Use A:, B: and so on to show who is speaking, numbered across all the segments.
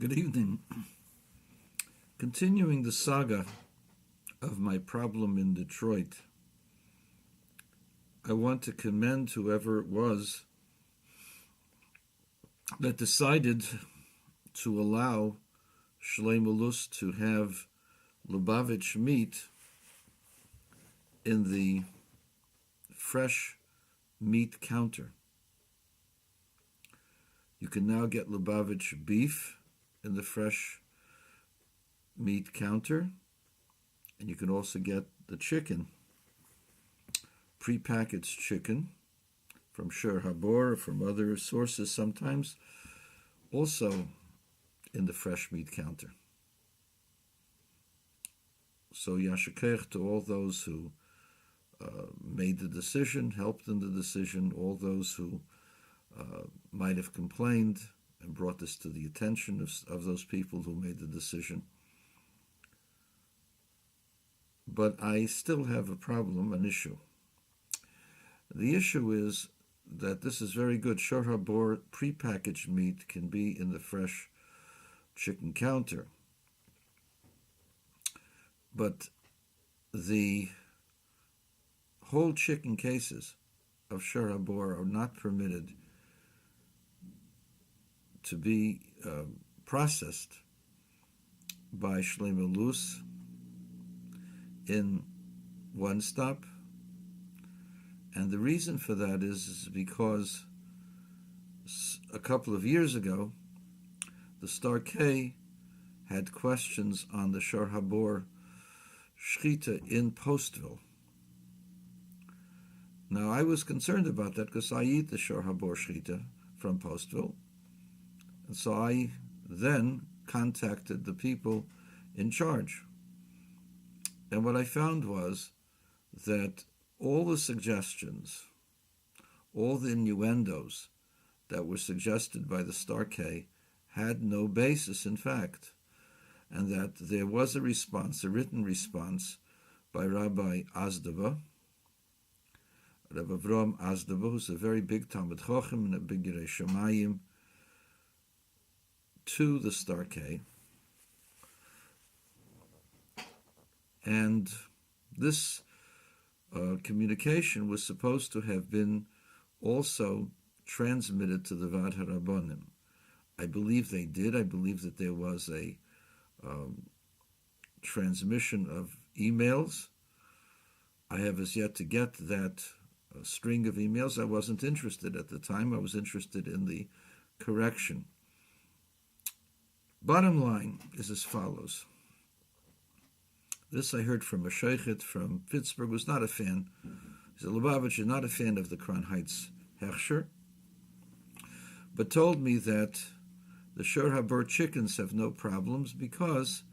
A: Good evening. Continuing the saga of my problem in Detroit, I want to commend whoever it was that decided to allow Shlomo Lus to have Lubavitch meat in the fresh meat counter. You can now get Lubavitch beef in the fresh meat counter, and you can also get the chicken, prepackaged chicken from Shur Habor or from other sources sometimes, also in the fresh meat counter. So Yashikech to all those who made the decision, helped in the decision, all those who might have complained and brought this to the attention of those people who made the decision. But I still have a problem, an issue. The issue is that this is very good. Shur Habor prepackaged meat can be in the fresh chicken counter. But the whole chicken cases of Shur Habor are not permitted to be processed by Shlomo Lus in one stop. And the reason for that is because a couple of years ago, the Star K had questions on the Shur Habor Shchita in Postville. Now, I was concerned about that because I eat the Shur Habor Shchita from Postville. And so I then contacted the people in charge. And what I found was that all the suggestions, all the innuendos that were suggested by the Star K had no basis in fact, and that there was a response, a written response by Rabbi Azdava, Rabbi Avram Azdava, who's a very big Talmid Chochem and a big Yirei Shamayim, to the Star K. And this communication was supposed to have been also transmitted to the Vad HaRabbanim. I believe they did. I believe that there was a transmission of emails. I have as yet to get that string of emails. I wasn't interested at the time. I was interested in the correction. Bottom line is as follows. This I heard from a sheikhet from Pittsburgh, who's not a fan. He said, Lubavitch is not a fan of the Crown Heights Hechsher, but told me that the Shur Habor chickens have no problems because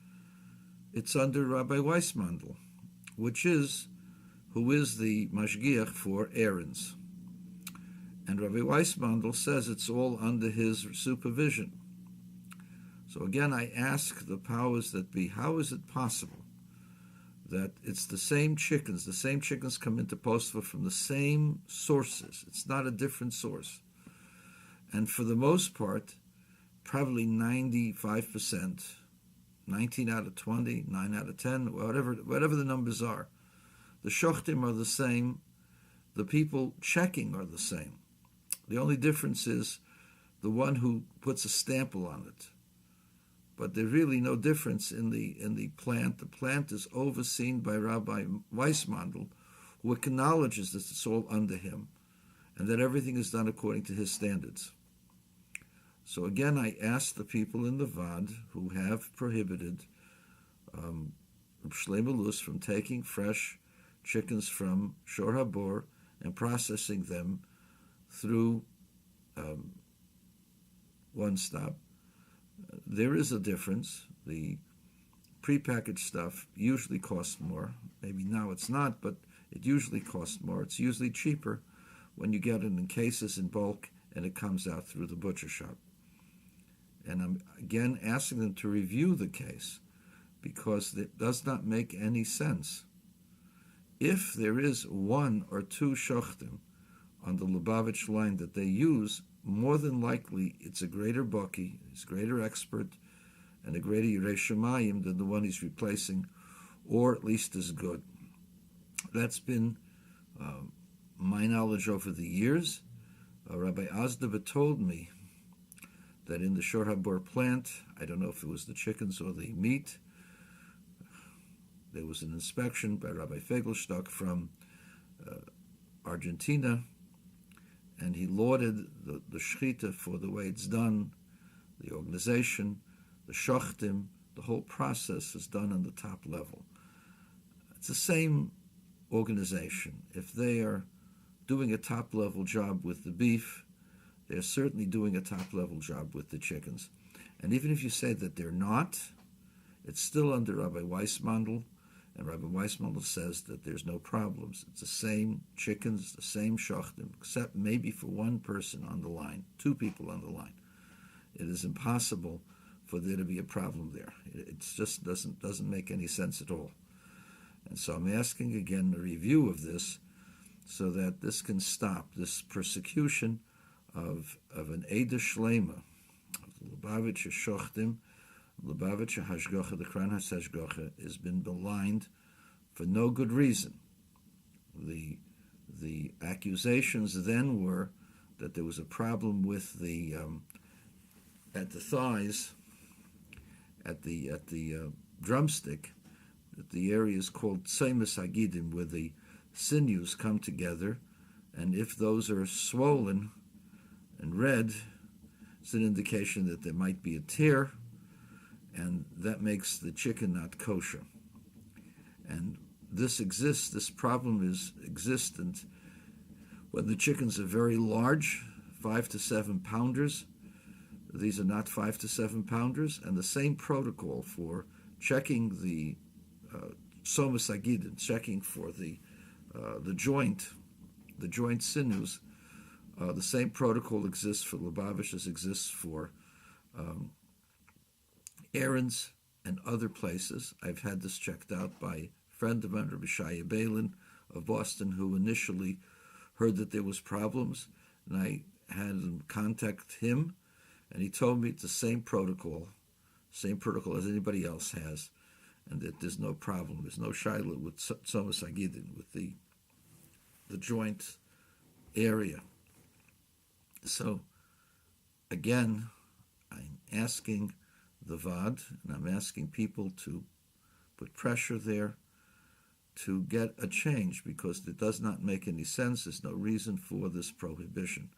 A: it's under Rabbi Weissmandel, who is the mashgiach for errands. And Rabbi Weissmandel says it's all under his supervision. So again, I ask the powers that be, how is it possible that it's the same chickens come into Postville from the same sources? It's not a different source. And for the most part, probably 95%, 19 out of 20, 9 out of 10, whatever the numbers are, the shochtim are the same, the people checking are the same. The only difference is the one who puts a stample on it. But there's really no difference in the plant. The plant is overseen by Rabbi Weissmandel, who acknowledges that it's all under him, and that everything is done according to his standards. So again, I ask the people in the Vad who have prohibited Shlomo Lus from taking fresh chickens from Shur Habor and processing them through one stop. There is a difference. The prepackaged stuff usually costs more. Maybe now it's not, but it usually costs more. It's usually cheaper when you get it in cases in bulk and it comes out through the butcher shop. And I'm again asking them to review the case because it does not make any sense. If there is one or two shochtim on the Lubavitch line that they use, more than likely it's a greater baki, he's a greater expert, and a greater Yirei Shemayim than the one he's replacing, or at least as good. That's been my knowledge over the years. Rabbi Azdava told me that in the Shor HaBor plant, I don't know if it was the chickens or the meat, there was an inspection by Rabbi Fegelstock from Argentina, and he lauded the shechita for the way it's done, the organization, the shochtim, the whole process is done on the top level. It's the same organization. If they are doing a top-level job with the beef, they're certainly doing a top-level job with the chickens. And even if you say that they're not, it's still under Rabbi Weissmandl, and Rabbi Weissmandl says that there's no problems. It's the same chickens, the same shachtim, except maybe for one person on the line, two people on the line. It is impossible for there to be a problem there. It just doesn't make any sense at all. And so I'm asking again a review of this so that this can stop, this persecution of an Eda Shlema, of the Lubavitch Shochtim, Lubavitch Hashgacha, the Kran HaShgacha, has been maligned for no good reason. The accusations then were that there was a problem with the at the thighs, at the drumstick, that the area is called Tsemis Hagidim, where the sinews come together, and if those are swollen and red, it's an indication that there might be a tear, and that makes the chicken not kosher. And this exists, this problem is existent when the chickens are very large, 5 to 7 pounders. These are not 5 to 7 pounders, and the same protocol for checking the somas agidin, checking for the joint sinews. The same protocol exists for Lubavitch as exists for errands and other places. I've had this checked out by a friend of mine, Rabbi Shaya Balin of Boston, who initially heard that there was problems, and I had him contact him, and he told me it's the same protocol as anybody else has, and that there's no problem. There's no shaila with Somas Agidin, with the joint area. So, again, I'm asking the VAD, and I'm asking people to put pressure there to get a change, because it does not make any sense. There's no reason for this prohibition.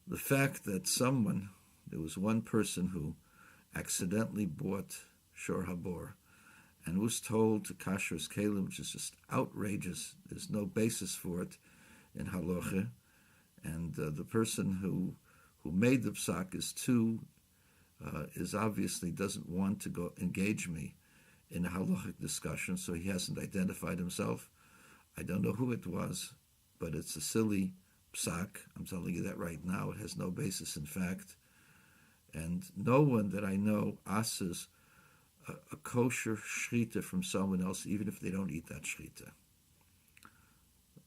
A: The fact that there was one person who accidentally bought Shor HaBor and was told to kasher his kelim, which is just outrageous. There's no basis for it in halacha, and the person who made the psak is obviously doesn't want to go engage me in a halachic discussion, so he hasn't identified himself. I don't know who it was, but it's a silly psak. I'm telling you that right now. It has no basis in fact, and no one that I know asks a kosher shrita from someone else, even if they don't eat that shrita.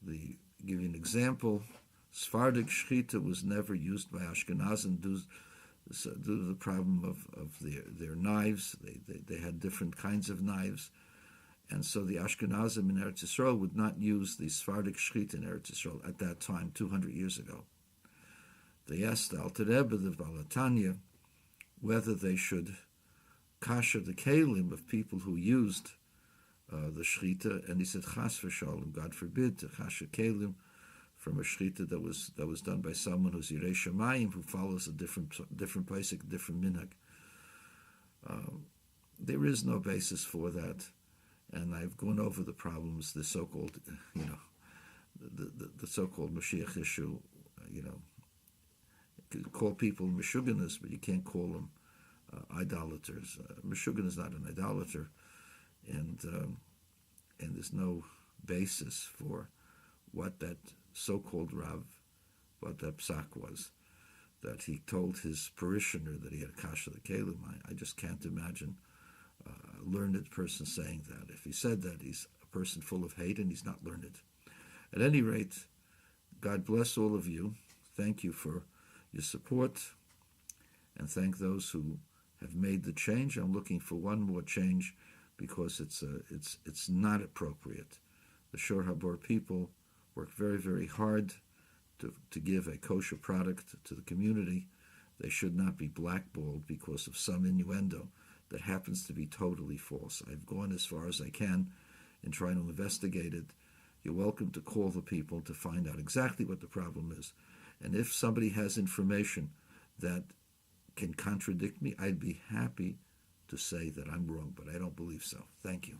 A: Give you an example. Sephardic shrita was never used by Ashkenazim due to the problem of their knives. They had different kinds of knives, and so the Ashkenazim in Eretz Yisrael would not use the Sephardic shrita in Eretz Yisrael at that time, 200 years ago. They asked the Alter Rebbe, the Balatanya, whether they should kasher the kelim of people who used the shrita, and he said, chas v'shalom, God forbid, to kasher kelim from a shrita that was done by someone who's Yirei Shemayim, who follows a different basic, different minhag. There is no basis for that, and I've gone over the problems, the so-called, the so-called Mashiach issue. You can call people Meshuganas, but you can't call them idolaters. Meshugan is not an idolater, and there's no basis for what that so-called Rav, what that psak was, that he told his parishioner that he had kasha the kelim. I just can't imagine a learned person saying that. If he said that, he's a person full of hate and he's not learned. At any rate, God bless all of you. Thank you for your support, and thank those who have made the change. I'm looking for one more change because it's not appropriate. The Shor HaBor people work very, very hard to give a kosher product to the community. They should not be blackballed because of some innuendo that happens to be totally false. I've gone as far as I can in trying to investigate it. You're welcome to call the people to find out exactly what the problem is. And if somebody has information that can contradict me, I'd be happy to say that I'm wrong, but I don't believe so. Thank you.